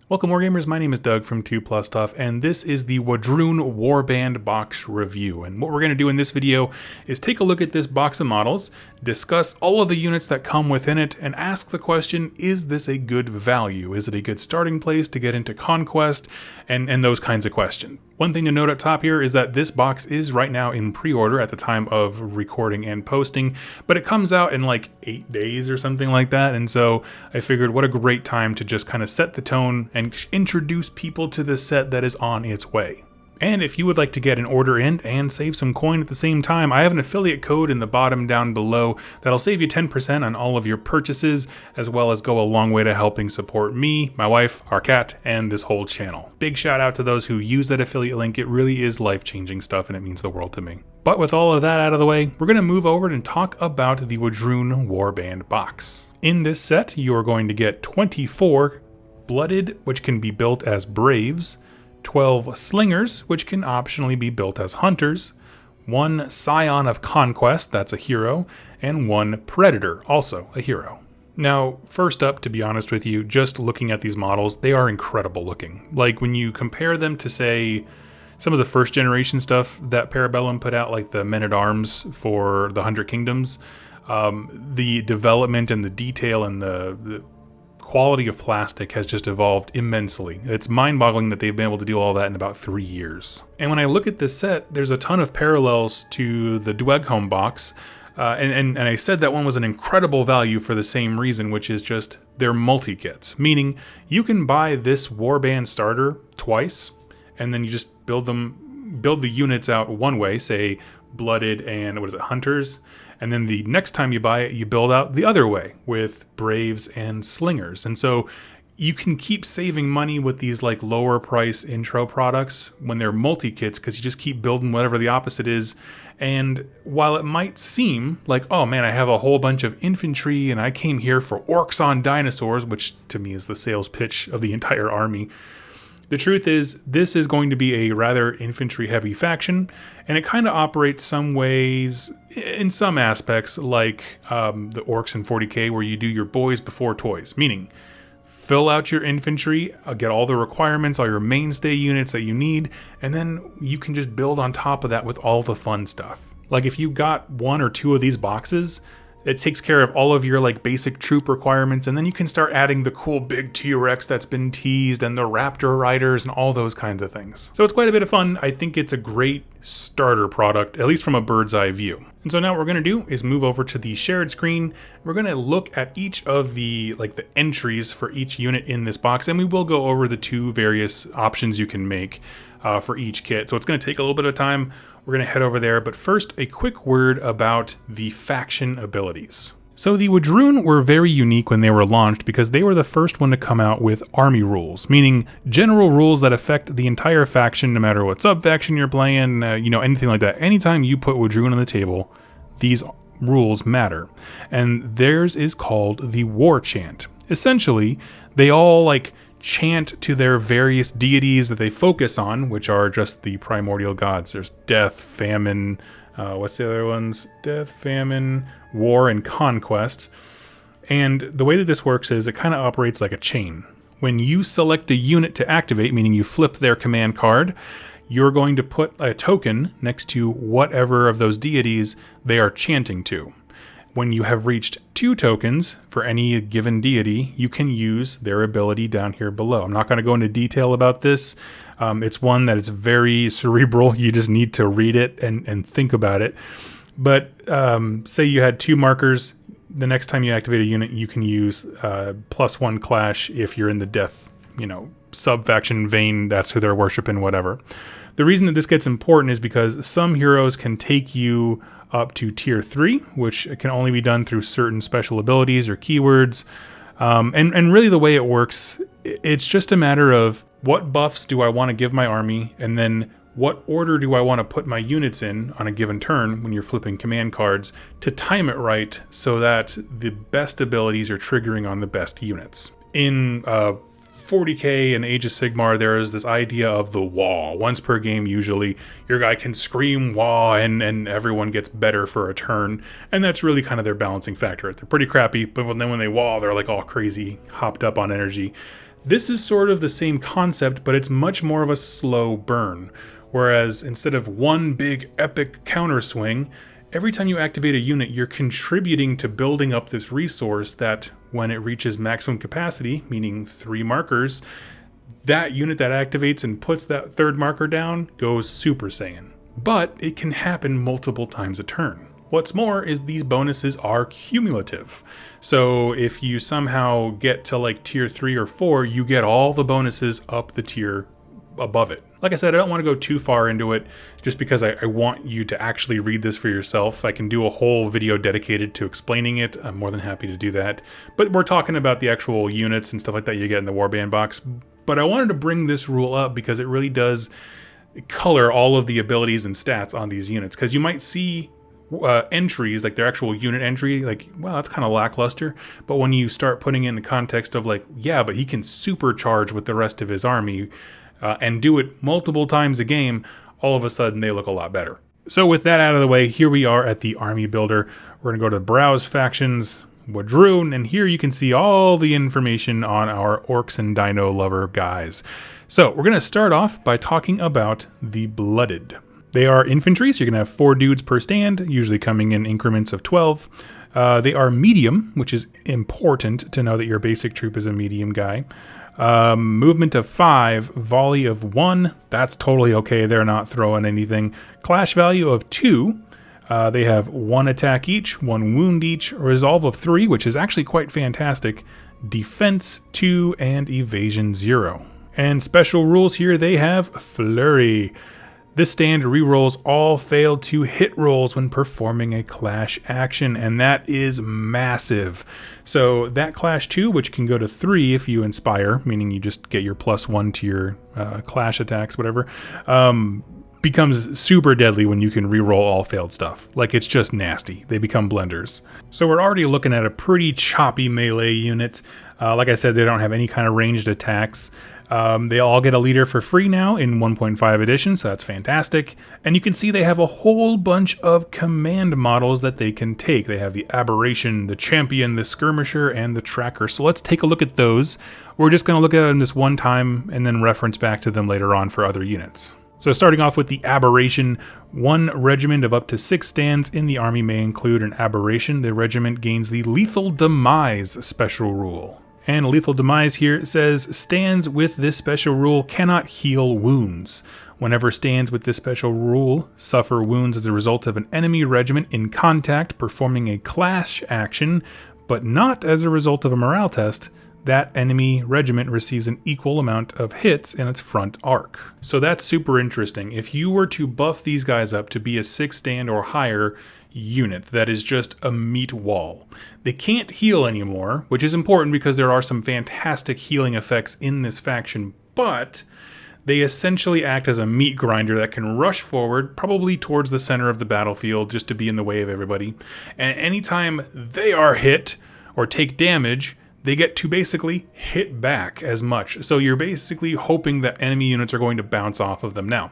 Welcome Wargamers, my name is Doug from 2+ Stuff, and this is the Wardrun Warband box review. And what we're going to do in this video is take a look at this box of models, discuss all of the units that come within it, and ask the question, is this a good value? Is it a good starting place to get into Conquest? And those kinds of questions. One thing to note up top here is that this box is right now in pre-order at the time of recording and posting, but it comes out in like 8 days or something like that, and so I figured what a great time to just kind of set the tone and introduce people to this set that is on its way. And if you would like to get an order in and save some coin at the same time, I have an affiliate code in the bottom down below that'll save you 10% on all of your purchases, as well as go a long way to helping support me, my wife, our cat, and this whole channel. Big shout out to those who use that affiliate link. It really is life-changing stuff and it means the world to me. But with all of that out of the way, we're going to move over and talk about the Wardrun Warband box. In this set, you are going to get 24 Blooded, which can be built as Braves, 12 Slingers, which can optionally be built as Hunters, 1 Scion of Conquest, that's a hero, and 1 Predator, also a hero. Now, first up, to be honest with you, just looking at these models, they are incredible looking. Like when you compare them to, say, some of the first generation stuff that Bellum put out, like the Men-at-Arms for the 100 Kingdoms, the development and the detail and the quality of plastic has just evolved immensely. It's mind-boggling that they've been able to do all that in about 3 years. And when I look at this set, there's a ton of parallels to the Dweghome box, and I said that one was an incredible value for the same reason, which is just they're multi-kits, meaning you can buy this Warband starter twice, and then you just build the units out one way, say Blooded and Hunters, and then the next time you buy it, you build out the other way with Braves and Slingers. And so you can keep saving money with these like lower price intro products when they're multi-kits, because you just keep building whatever the opposite is. And while it might seem like, oh man, I have a whole bunch of infantry and I came here for orcs on dinosaurs, which to me is the sales pitch of the entire army, the truth is, this is going to be a rather infantry-heavy faction, and it kind of operates some ways, in some aspects, like the orcs in 40k, where you do your boys before toys, meaning fill out your infantry, get all the requirements, all your mainstay units that you need, and then you can just build on top of that with all the fun stuff. Like if you got 1 or 2 of these boxes, it takes care of all of your like basic troop requirements, and then you can start adding the cool big T-Rex that's been teased and the Raptor Riders and all those kinds of things. So it's quite a bit of fun. I think it's a great starter product, at least from a bird's eye view. And so now what we're going to do is move over to the shared screen. We're going to look at each of the entries for each unit in this box, and we will go over the 2 various options you can make for each kit. So it's going to take a little bit of time. We're going to head over there, but first a quick word about the faction abilities. So the Wardrun were very unique when they were launched because they were the first one to come out with army rules, meaning general rules that affect the entire faction no matter what sub-faction you're playing, anything like that. Anytime you put Wardrun on the table, these rules matter. And theirs is called the War Chant. Essentially, they all chant to their various deities that they focus on, which are just the primordial gods. There's death, famine, what's the other ones? Death, famine, war, and conquest. And the way that this works is it kind of operates like a chain. When you select a unit to activate, meaning you flip their command card, you're going to put a token next to whatever of those deities they are chanting to. When you have reached 2 tokens for any given deity, you can use their ability down here below. I'm not going to go into detail about this. It's one that is very cerebral. You just need to read it and think about it. But say you had 2 markers. The next time you activate a unit, you can use +1 clash if you're in the death, sub-faction vein. That's who they're worshiping, whatever. The reason that this gets important is because some heroes can take you up to tier 3, which can only be done through certain special abilities or keywords. And really the way it works, it's just a matter of what buffs do I want to give my army, and then what order do I want to put my units in on a given turn when you're flipping command cards to time it right so that the best abilities are triggering on the best units. In 40k and Age of Sigmar, there is this idea of the wall. Once per game, usually, your guy can scream wah and everyone gets better for a turn. And that's really kind of their balancing factor. They're pretty crappy, but then when they wall, they're like all crazy, hopped up on energy. This is sort of the same concept, but it's much more of a slow burn. Whereas instead of one big epic counter swing, every time you activate a unit, you're contributing to building up this resource that when it reaches maximum capacity, meaning 3 markers, that unit that activates and puts that 3rd marker down goes Super Saiyan. But it can happen multiple times a turn. What's more is these bonuses are cumulative. So if you somehow get to like tier 3 or 4, you get all the bonuses up the tier above it. Like I said, I don't want to go too far into it just because I want you to actually read this for yourself. I can do a whole video dedicated to explaining it. I'm more than happy to do that. But we're talking about the actual units and stuff like that you get in the Warband box. But I wanted to bring this rule up because it really does color all of the abilities and stats on these units. Because you might see entries, like their actual unit entry, like, well, that's kind of lackluster. But when you start putting it in the context of like, yeah, but he can supercharge with the rest of his army, and do it multiple times a game, all of a sudden they look a lot better. So with that out of the way, here we are at the army builder. We're going to go to Browse Factions, Wadroon, and here you can see all the information on our Orcs and Dino Lover guys. So we're going to start off by talking about the Blooded. They are infantry, so you're going to have 4 dudes per stand, usually coming in increments of 12. They are medium, which is important to know that your basic troop is a medium guy. Movement of 5, volley of 1, that's totally okay, they're not throwing anything. Clash value of 2, they have 1 attack each, 1 wound each, resolve of 3, which is actually quite fantastic, defense 2, and evasion 0. And special rules here, they have flurry. This stand rerolls all failed to hit rolls when performing a clash action, and that is massive. So that clash 2, which can go to 3 if you inspire, meaning you just get your +1 to your clash attacks, whatever, becomes super deadly when you can reroll all failed stuff. Like, it's just nasty. They become blenders. So we're already looking at a pretty choppy melee unit. Like I said, they don't have any kind of ranged attacks. They all get a leader for free now in 1.5 edition, so that's fantastic. And you can see they have a whole bunch of command models that they can take. They have the Aberration, the Champion, the Skirmisher, and the Tracker. So let's take a look at those. We're just going to look at them this one time and then reference back to them later on for other units. So starting off with the Aberration, 1 regiment of up to 6 stands in the army may include an Aberration. The regiment gains the Lethal Demise special rule. And Lethal Demise here says, stands with this special rule cannot heal wounds. Whenever stands with this special rule suffer wounds as a result of an enemy regiment in contact performing a clash action, but not as a result of a morale test, that enemy regiment receives an equal amount of hits in its front arc. So that's super interesting. If you were to buff these guys up to be a 6 stand or higher unit that is just a meat wall, they can't heal anymore, which is important because there are some fantastic healing effects in this faction, but they essentially act as a meat grinder that can rush forward, probably towards the center of the battlefield, just to be in the way of everybody. And anytime they are hit or take damage, they get to basically hit back as much. So you're basically hoping that enemy units are going to bounce off of them. Now,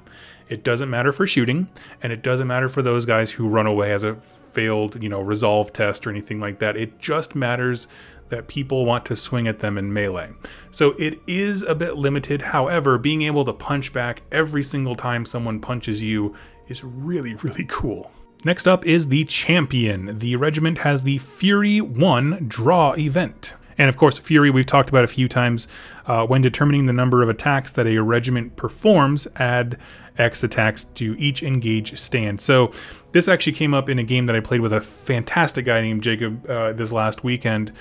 it doesn't matter for shooting, and it doesn't matter for those guys who run away as a failed, resolve test or anything like that. It just matters that people want to swing at them in melee. So it is a bit limited. However, being able to punch back every single time someone punches you is really, really cool. Next up is the Champion. The regiment has the Fury 1 draw event. And of course, Fury we've talked about a few times. When determining the number of attacks that a regiment performs, add X attacks to each engaged stand. So this actually came up in a game that I played with a fantastic guy named Jacob this last weekend,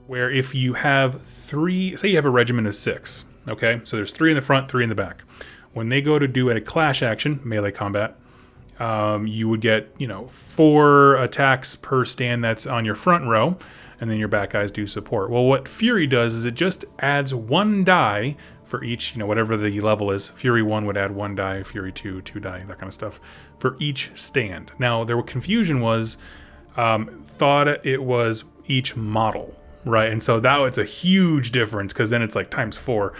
where if you have 3, say you have a regiment of 6, okay? So there's 3 in the front, 3 in the back. When they go to do a clash action, melee combat, you would get, 4 attacks per stand that's on your front row, and then your back guys do support. Well, what Fury does is it just adds 1 die for each, whatever the level is. Fury 1 would add 1 die, Fury 2, 2 die, that kind of stuff, for each stand. Now, there was confusion was, thought it was each model, right? And so that it's a huge difference, because then it's like times 4.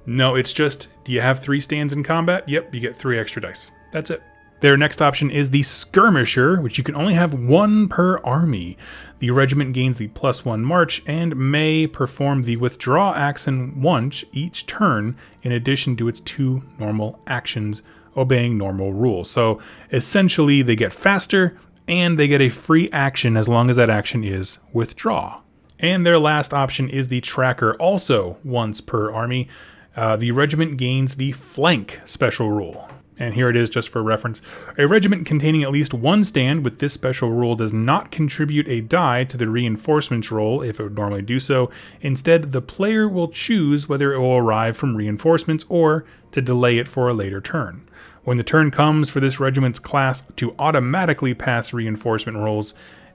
No, it's just, do you have 3 stands in combat? Yep, you get 3 extra dice. That's it. Their next option is the Skirmisher, which you can only have 1 per army. The regiment gains the +1 march and may perform the withdraw action once each turn in addition to its 2 normal actions, obeying normal rules. So essentially they get faster and they get a free action as long as that action is withdraw. And their last option is the Tracker, also once per army. The regiment gains the Flank special rule. And here it is just for reference. A regiment containing at least 1 stand with this special rule does not contribute a die to the reinforcements roll if it would normally do so. Instead, the player will choose whether it will arrive from reinforcements or to delay it for a later turn. When the turn comes for this regiment's class to automatically pass reinforcement rolls,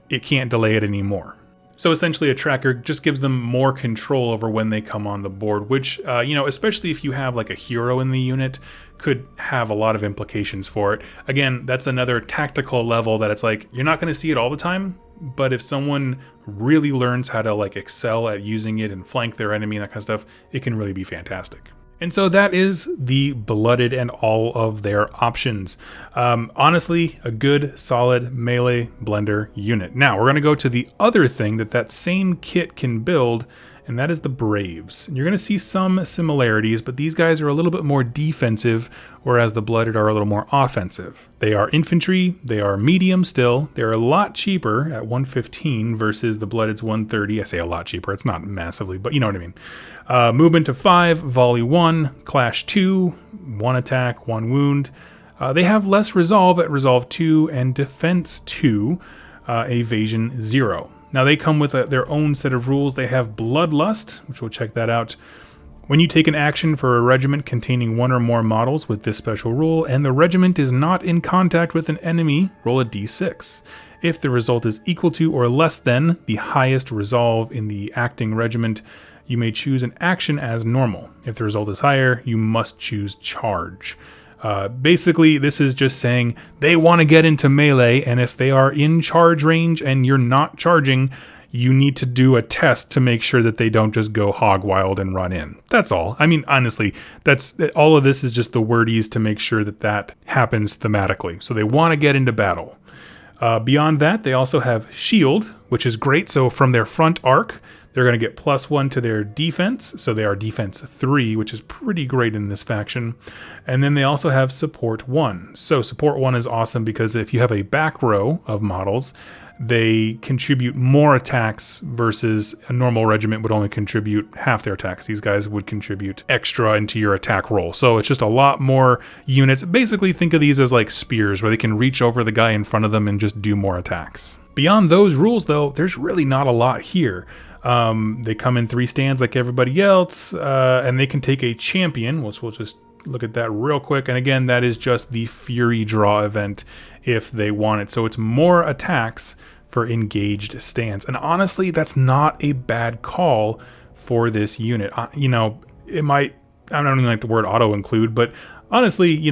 it can't delay it anymore. So essentially a Tracker just gives them more control over when they come on the board, which, especially if you have like a hero in the unit, could have a lot of implications for it. Again, that's another tactical level that it's like, you're not going to see it all the time, but if someone really learns how to like excel at using it and flank their enemy and that kind of stuff, it can really be fantastic. And so that is the Blooded and all of their options. Honestly, a good, solid melee blender unit. Now, we're going to go to the other thing that same kit can build, and that is the Braves. And you're going to see some similarities, but these guys are a little bit more defensive, whereas the Blooded are a little more offensive. They are infantry, they are medium still, they're a lot cheaper at 115 versus the Blooded's 130. I say a lot cheaper, it's not massively, but you know what I mean. Movement to 5, volley 1, clash 2, 1 attack, 1 wound. They have less resolve at resolve 2 and defense 2, evasion 0. Now they come with their own set of rules. They have Bloodlust, which we'll check that out. When you take an action for a regiment containing 1 or more models with this special rule, and the regiment is not in contact with an enemy, roll a d6. If the result is equal to or less than the highest resolve in the acting regiment, you may choose an action as normal. If the result is higher, you must choose charge. Basically, this is just saying they want to get into melee, and if they are in charge range and you're not charging, you need to do a test to make sure that they don't just go hog wild and run in. That's all. I mean, honestly, that's all of this is just the wordies to make sure that happens thematically. So they want to get into battle. Beyond that, they also have Shield, which is great. So from their front arc, they're going to get +1 to their defense, so they are defense 3, which is pretty great in this faction. And then they also have support 1. So support 1 is awesome because if you have a back row of models, they contribute more attacks versus a normal regiment would only contribute half their attacks. These guys would contribute extra into your attack roll. So it's just a lot more units. Basically, think of these as like spears where they can reach over the guy in front of them and just do more attacks. Beyond those rules, though, there's really not a lot here. They come in 3 stands like everybody else, and they can take a champion, which we'll just look at that real quick. And again, that is just the Fury draw event if they want it. So it's more attacks for engaged stands. And honestly, that's not a bad call for this unit. It might, I don't even like the word auto-include, but honestly,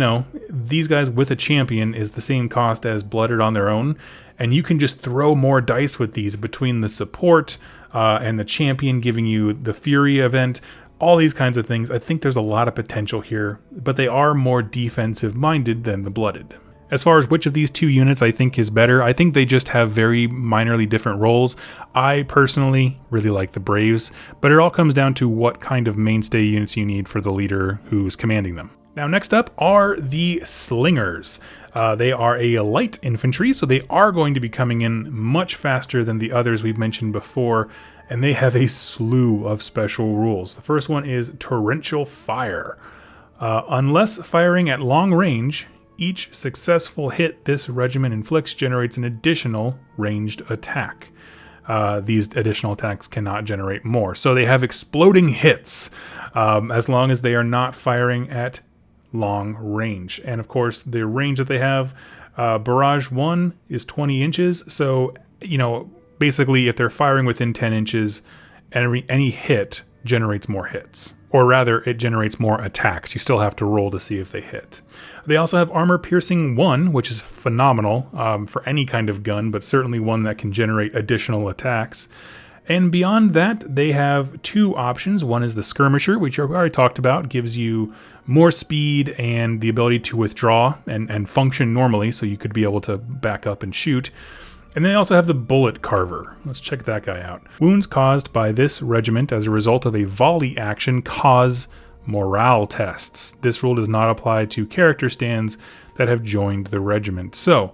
these guys with a champion is the same cost as Blooded on their own. And you can just throw more dice with these between the support and the champion giving you the Fury event, all these kinds of things. I think there's a lot of potential here, but they are more defensive minded than the Blooded. As far as which of these 2 units I think is better, I think they just have very minorly different roles. I personally really like the Braves, but it all comes down to what kind of mainstay units you need for the leader who's commanding them. Now, next up are the Slingers. They are a light infantry, so they are going to be coming in much faster than the others we've mentioned before, and they have a slew of special rules. The first one is Torrential Fire. Unless firing at long range, each successful hit this regiment inflicts generates an additional ranged attack. These additional attacks cannot generate more. So they have exploding hits as long as they are not firing at long range. And of course, the range that they have, Barrage 1 is 20 inches. So, basically if they're firing within 10 inches, any hit generates more hits. Or rather, it generates more attacks. You still have to roll to see if they hit. They also have Armor Piercing 1, which is phenomenal for any kind of gun, but certainly one that can generate additional attacks. And beyond that, they have two options. One is the Skirmisher, which I already talked about, gives you more speed and the ability to withdraw and function normally, so you could be able to back up and shoot. And they also have the Bullet Carver. Let's check that guy out. Wounds caused by this regiment as a result of a volley action cause morale tests. This rule does not apply to character stands that have joined the regiment. So,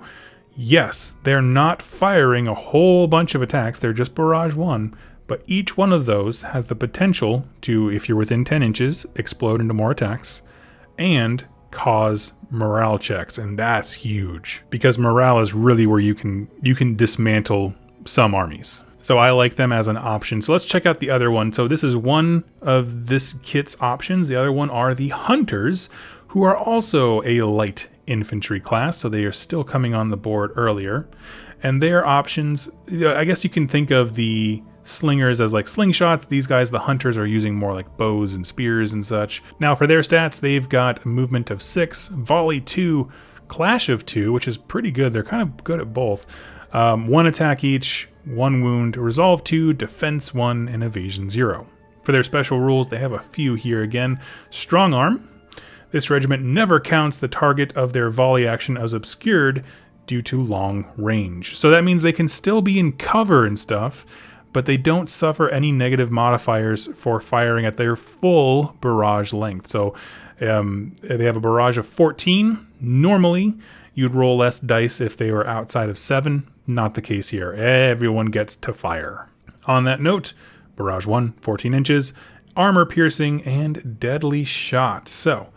yes, they're not firing a whole bunch of attacks, they're just barrage 1, but each one of those has the potential to, if you're within 10 inches, explode into more attacks and cause morale checks, and that's huge because morale is really where you can dismantle some armies. So I like them as an option. So let's check out the other one. So this is one of this kit's options. The other one are the Hunters, who are also a light infantry class, so they are still coming on the board earlier. And their options, I guess you can think of the Slingers as like slingshots. These guys, the Hunters, are using more like bows and spears and such. Now for their stats, they've got movement of 6, volley 2, clash of 2, which is pretty good. They're kind of good at both. 1 attack each, 1 wound, resolve 2, defense 1, and evasion 0. For their special rules, they have a few here again. Strong arm. This regiment never counts the target of their volley action as obscured due to long range. So that means they can still be in cover and stuff, but they don't suffer any negative modifiers for firing at their full barrage length. So they have a barrage of 14. Normally, you'd roll less dice if they were outside of 7. Not the case here. Everyone gets to fire. On that note, barrage 1, 14 inches, armor piercing, and deadly shot. So,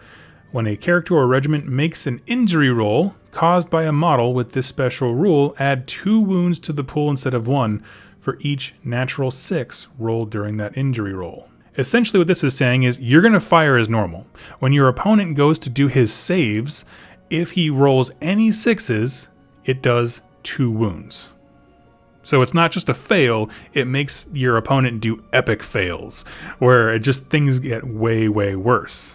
when a character or regiment makes an injury roll caused by a model with this special rule, add 2 wounds to the pool instead of 1 for each natural 6 rolled during that injury roll. Essentially what this is saying is you're going to fire as normal. When your opponent goes to do his saves, if he rolls any 6s, it does 2 wounds. So it's not just a fail, it makes your opponent do epic fails, where it just things get way, way worse.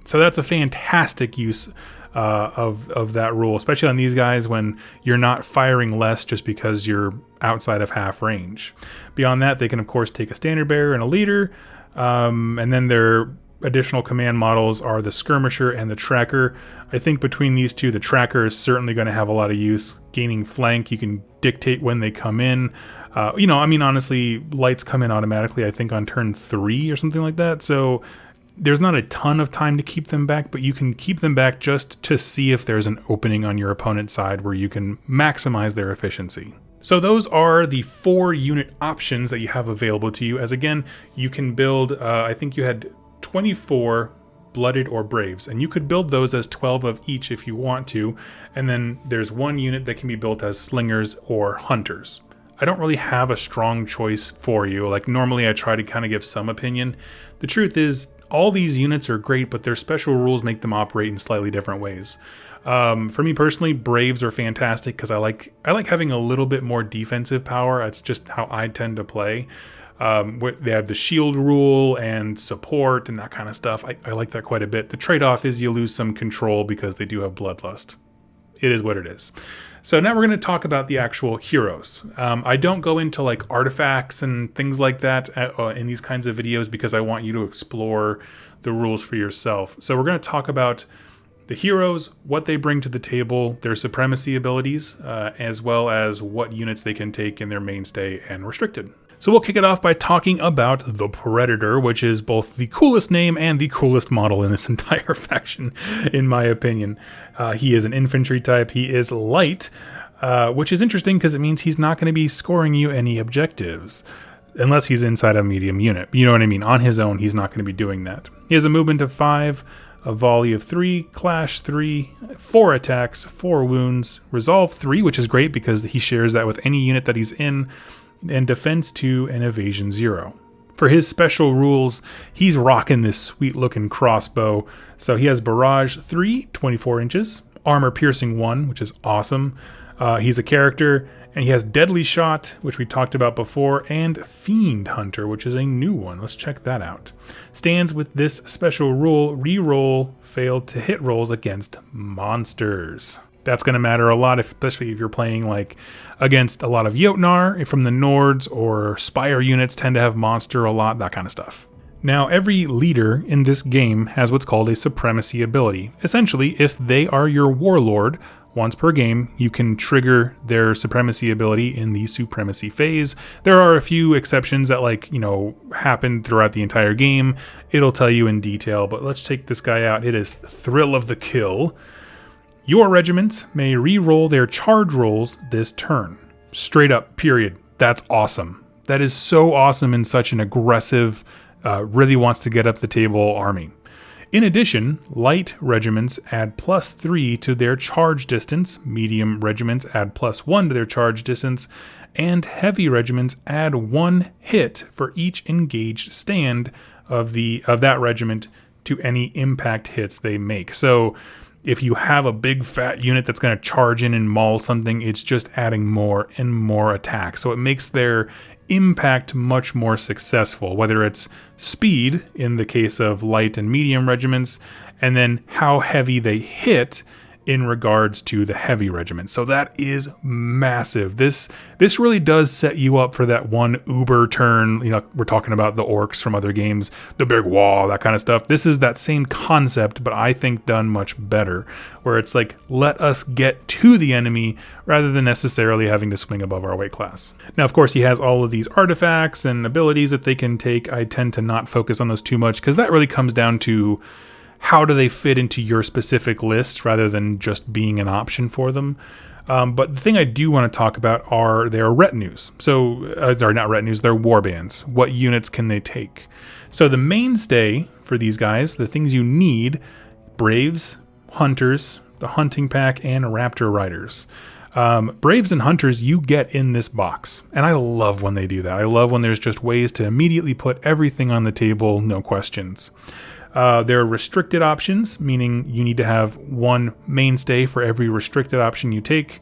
So that's a fantastic use of that rule, especially on these guys when you're not firing less just because you're outside of half range. Beyond that, they can of course take a standard bearer and a leader, and then their additional command models are the Skirmisher and the Tracker. I think between these two, the Tracker is certainly going to have a lot of use. Gaining flank, you can dictate when they come in. Honestly, lights come in automatically, I think on turn 3 or something like that. So there's not a ton of time to keep them back, but you can keep them back just to see if there's an opening on your opponent's side where you can maximize their efficiency. So those are the 4 unit options that you have available to you. As again, you can build, I think you had 24 Blooded or Braves, and you could build those as 12 of each if you want to, and then there's 1 unit that can be built as Slingers or Hunters. I don't really have a strong choice for you. Like normally I try to kind of give some opinion. The truth is all these units are great, but their special rules make them operate in slightly different ways. For me personally, Braves are fantastic because I like having a little bit more defensive power. That's just how I tend to play. They have the shield rule and support and that kind of stuff. I like that quite a bit. The trade-off is you lose some control because they do have bloodlust. It is what it is. So now we're going to talk about the actual heroes. I don't go into like artifacts and things like that in these kinds of videos because I want you to explore the rules for yourself. So we're going to talk about the heroes, what they bring to the table, their supremacy abilities, as well as what units they can take in their mainstay and restricted. So we'll kick it off by talking about the Predator, which is both the coolest name and the coolest model in this entire faction, in my opinion. He is an infantry type. He is light, which is interesting because it means he's not going to be scoring you any objectives, unless he's inside a medium unit. You know what I mean? On his own, he's not going to be doing that. He has a movement of 5, a volley of 3, clash 3, 4 attacks, 4 wounds, resolve 3, which is great because he shares that with any unit that he's in, and defense 2 and evasion 0. For his special rules, he's rocking this sweet looking crossbow. So he has barrage 3, 24 inches, armor piercing 1, which is awesome. He's a character, and he has deadly shot, which we talked about before, and fiend hunter, which is a new one. Let's check that out. Stands with this special rule, re-roll failed to hit rolls against monsters. That's going to matter a lot, especially if you're playing like against a lot of Jotnar from the Nords, or Spire units tend to have monster a lot, that kind of stuff. Now, every leader in this game has what's called a supremacy ability. Essentially, if they are your warlord, once per game, you can trigger their supremacy ability in the supremacy phase. There are a few exceptions that happen throughout the entire game. It'll tell you in detail, but let's take this guy out. It is Thrill of the Kill. Your regiment may re-roll their charge rolls this turn. Straight up, period. That's awesome. That is so awesome in such an aggressive, really wants to get up the table army. In addition, light regiments add +3 to their charge distance, medium regiments add +1 to their charge distance, and heavy regiments add 1 hit for each engaged stand of that regiment to any impact hits they make. So if you have a big fat unit that's going to charge in and maul something, it's just adding more and more attack. So it makes their impact much more successful, whether it's speed in the case of light and medium regiments, and then how heavy they hit in regards to the heavy regiment. So that is massive. This really does set you up for that one uber turn. We're talking about the orcs from other games, the big wall, that kind of stuff. This is that same concept, but I think done much better, where it's like, let us get to the enemy rather than necessarily having to swing above our weight class. Now, of course, he has all of these artifacts and abilities that they can take. I tend to not focus on those too much, because that really comes down to how do they fit into your specific list rather than just being an option for them. But the thing I do want to talk about are their retinues. So, they're not retinues, they're warbands. What units can they take? So the mainstay for these guys, the things you need: Braves, Hunters, the Hunting Pack, and Raptor Riders. Braves and Hunters you get in this box, and I love when they do that. I love when there's just ways to immediately put everything on the table, no questions. There are restricted options, meaning you need to have one mainstay for every restricted option you take.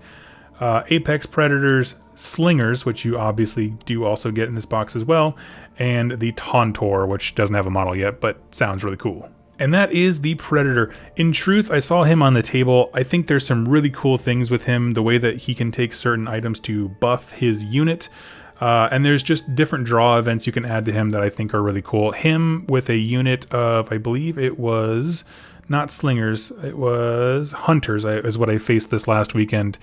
Apex Predators, Slingers, which you obviously do also get in this box as well, and the Tauntor, which doesn't have a model yet, but sounds really cool. And that is the Predator. In truth, I saw him on the table. I think there's some really cool things with him, the way that he can take certain items to buff his unit. And there's just different draw events you can add to him that I think are really cool. Him with a unit of, I believe it was not Slingers, it was Hunters, is what I faced this last weekend.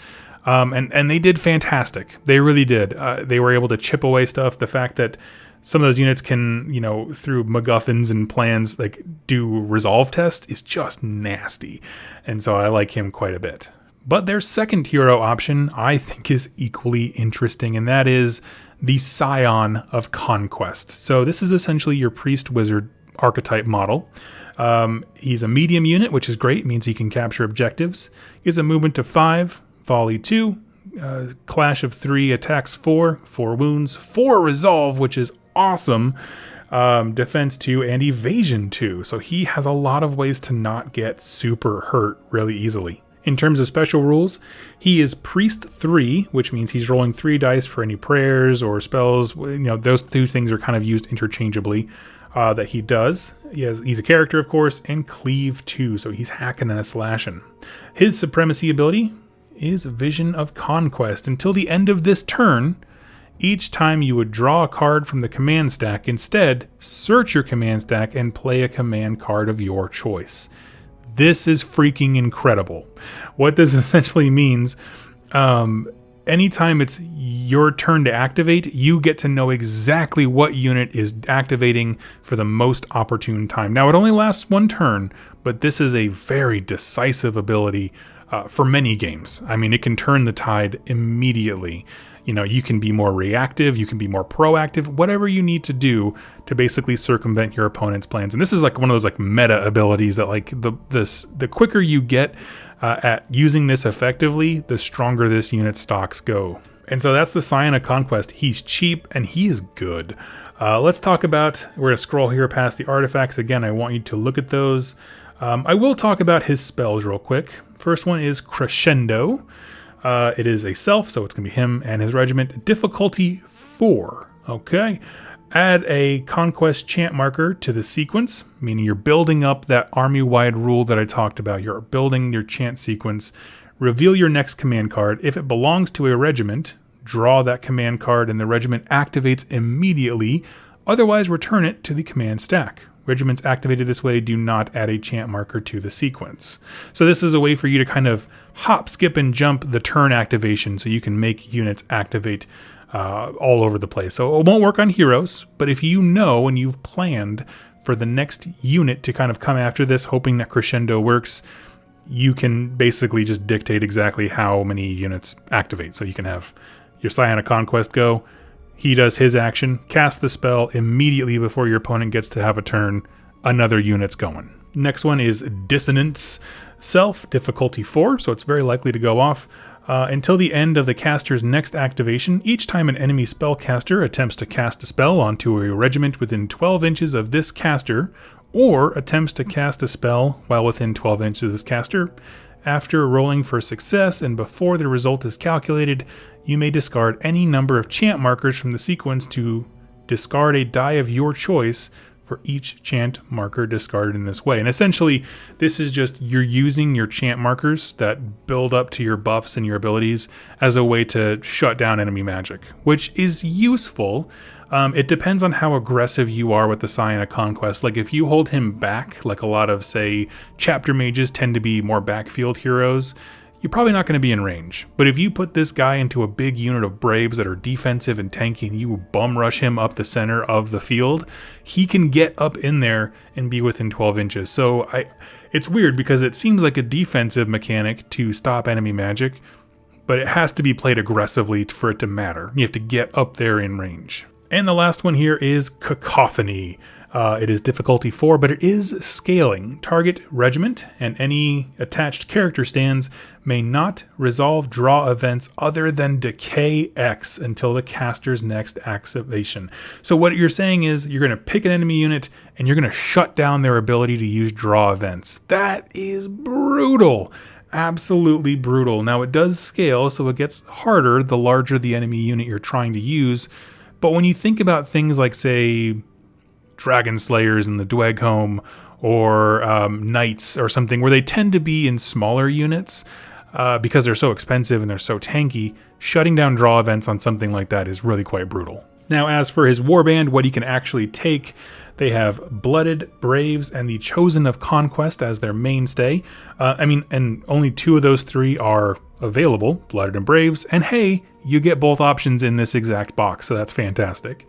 And they did fantastic. They really did. They were able to chip away stuff. The fact that some of those units can, through MacGuffins and plans, do resolve test is just nasty. And so I like him quite a bit. But their second hero option I think is equally interesting, and that is the Scion of Conquest. So this is essentially your priest wizard archetype model. He's a medium unit, which is great, means he can capture objectives. He has a movement of 5, volley 2, clash of 3, attacks 4, 4 wounds, 4 resolve, which is awesome, defense 2, and evasion 2. So he has a lot of ways to not get super hurt really easily. In terms of special rules, he is Priest 3, which means he's rolling 3 dice for any prayers or spells. Those two things are kind of used interchangeably that he does. He's a character, of course, and Cleave 2, so he's hacking and slashing. His supremacy ability is Vision of Conquest. Until the end of this turn, each time you would draw a card from the command stack, instead, search your command stack and play a command card of your choice. This is freaking incredible. What this essentially means, anytime it's your turn to activate, you get to know exactly what unit is activating for the most opportune time. Now, it only lasts 1 turn, but this is a very decisive ability for many games. I mean, it can turn the tide immediately. You can be more reactive, you can be more proactive, whatever you need to do to basically circumvent your opponent's plans. And this is one of those meta abilities that the quicker you get at using this effectively, the stronger this unit's stocks go. And so that's the Scion of Conquest. He's cheap and he is good. Let's talk about, we're going to scroll here past the artifacts. Again, I want you to look at those. I will talk about his spells real quick. First one is Crescendo. It is a self, so it's going to be him and his regiment. Difficulty 4. Okay. Add a conquest chant marker to the sequence, meaning you're building up that army-wide rule that I talked about. You're building your chant sequence. reveal your next command card. If it belongs to a regiment, draw that command card and the regiment activates immediately. Otherwise, return it to the command stack. Regiments activated this way do not add a chant marker to the sequence. So this is a way for you to kind of hop, skip, and jump the turn activation so you can make units activate all over the place. So it won't work on heroes, but if you know and you've planned for the next unit to kind of come after this, hoping that crescendo works, you can basically just dictate exactly how many units activate. So you can have your Scion of Conquest go. He does his action, cast the spell immediately before your opponent gets to have a turn. Another unit's going. Next one is Dissonance Self, difficulty 4, so it's very likely to go off. Until the end of the caster's next activation, each time an enemy spellcaster attempts to cast a spell onto a regiment within 12 inches of this caster, or attempts to cast a spell while within 12 inches of this caster, after rolling for success and before the result is calculated, you may discard any number of chant markers from the sequence to discard a die of your choice for each chant marker discarded in this way. And essentially, this is just you're using your chant markers that build up to your buffs and your abilities as a way to shut down enemy magic, which is useful. It depends on how aggressive you are with the Scion of Conquest. Like if you hold him back, like a lot of, say, chapter mages tend to be more backfield heroes, you're probably not going to be in range. But if you put this guy into a big unit of Braves that are defensive and tanky and you bum rush him up the center of the field, he can get up in there and be within 12 inches. So it's weird because it seems like a defensive mechanic to stop enemy magic, but it has to be played aggressively for it to matter. You have to get up there in range. And the last one here is Cacophony. It is difficulty 4, but it is scaling. Target regiment and any attached character stands may not resolve draw events other than Decay X until the caster's next activation. So what you're saying is you're going to pick an enemy unit and you're going to shut down their ability to use draw events. That is brutal. Absolutely brutal. Now it does scale, so it gets harder the larger the enemy unit you're trying to use. But when you think about things like, say, Dragon Slayers in the Dweghome or Knights or something where they tend to be in smaller units because they're so expensive and they're so tanky, shutting down draw events on something like that is really quite brutal. Now, as for his Warband, what he can actually take, they have Blooded Braves and the Chosen of Conquest as their mainstay. And only 2 of those 3 are available, Blooded and Braves, and hey, you get both options in this exact box, so that's fantastic.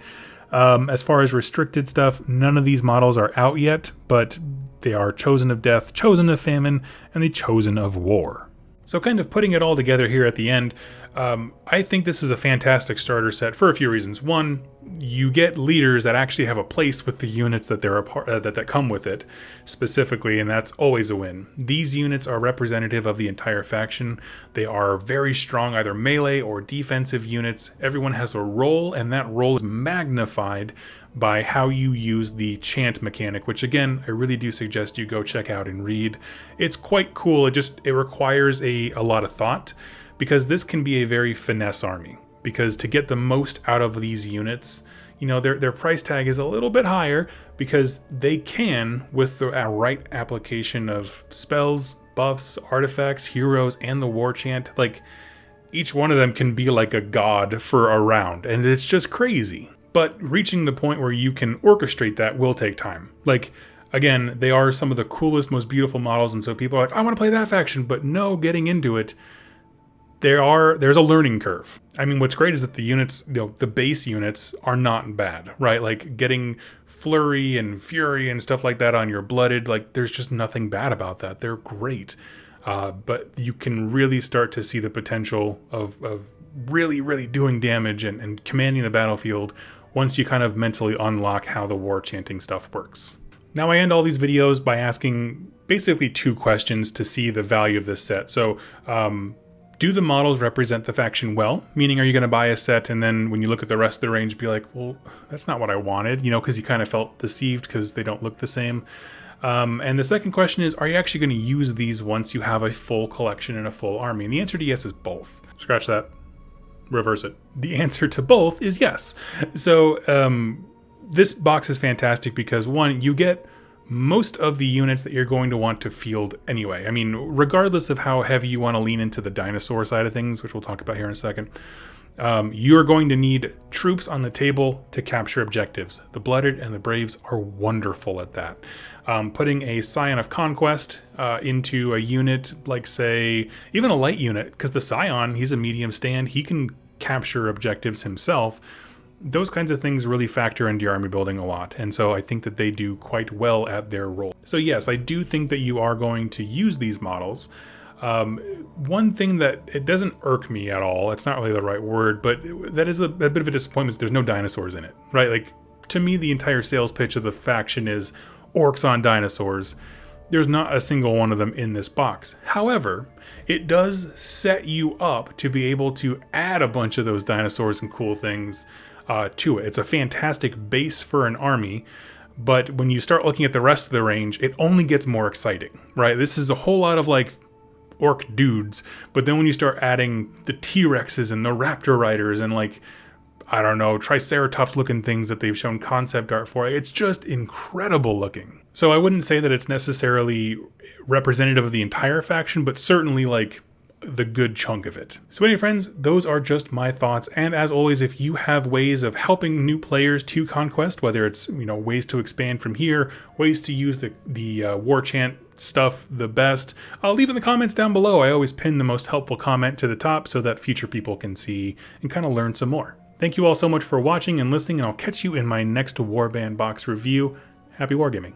As far as restricted stuff, none of these models are out yet, but they are Chosen of Death, Chosen of Famine, and the Chosen of War. So kind of putting it all together here at the end, I think this is a fantastic starter set for a few reasons. One, you get leaders that actually have a place with the units that they're a part that come with it specifically, and that's always a win. These units are representative of the entire faction. They are very strong, either melee or defensive units. Everyone has a role, and that role is magnified by how you use the chant mechanic, which again, I really do suggest you go check out and read. It's quite cool. It requires a lot of thought, because this can be a very finesse army. Because to get the most out of these units, you know, their price tag is a little bit higher because they can, with the right application of spells, buffs, artifacts, heroes, and the war chant, like each one of them can be like a god for a round, and it's just crazy. But reaching the point where you can orchestrate that will take time. Like, again, they are some of the coolest, most beautiful models, and so people are like, I want to play that faction, but no, getting into it, there's a learning curve. I mean, what's great is that the units, the base units are not bad, right? Like getting Flurry and Fury and stuff like that on your Blooded, like there's just nothing bad about that. They're great. But you can really start to see the potential of really, really doing damage and commanding the battlefield once you kind of mentally unlock how the war chanting stuff works. Now, I end all these videos by asking basically 2 questions to see the value of this set. So, do the models represent the faction well? Meaning, are you going to buy a set and then when you look at the rest of the range, be like, well, that's not what I wanted, because you kind of felt deceived because they don't look the same. And the second question is, are you actually going to use these once you have a full collection and a full army? And the answer to yes is both. Scratch that. Reverse it. The answer to both is yes. So this box is fantastic because, one, you get most of the units that you're going to want to field anyway. I mean, regardless of how heavy you want to lean into the dinosaur side of things, which we'll talk about here in a second, you're going to need troops on the table to capture objectives. The Blooded and the Braves are wonderful at that. Putting a Scion of Conquest into a unit, like say, even a light unit, because the Scion, he's a medium stand, he can capture objectives himself. Those kinds of things really factor into your army building a lot, and so I think that they do quite well at their role. So yes, I do think that you are going to use these models. One thing that it doesn't irk me at all, it's not really the right word, but that is a bit of a disappointment, is there's no dinosaurs in it, right? Like, to me, the entire sales pitch of the faction is orcs on dinosaurs. There's not a single one of them in this box. However, it does set you up to be able to add a bunch of those dinosaurs and cool things to it. It's a fantastic base for an army, but when you start looking at the rest of the range, it only gets more exciting, right? This is a whole lot of like orc dudes, but then when you start adding the T-Rexes and the Raptor Riders and like, I don't know, Triceratops looking things that they've shown concept art for, it's just incredible looking. So I wouldn't say that it's necessarily representative of the entire faction, but certainly like the good chunk of it. So anyway, friends, those are just my thoughts. And as always, if you have ways of helping new players to Conquest, whether it's, you know, ways to expand from here, ways to use the war chant stuff the best, I'll leave in the comments down below. I always pin the most helpful comment to the top so that future people can see and kind of learn some more. Thank you all so much for watching and listening, and I'll catch you in my next Warband box review. Happy wargaming.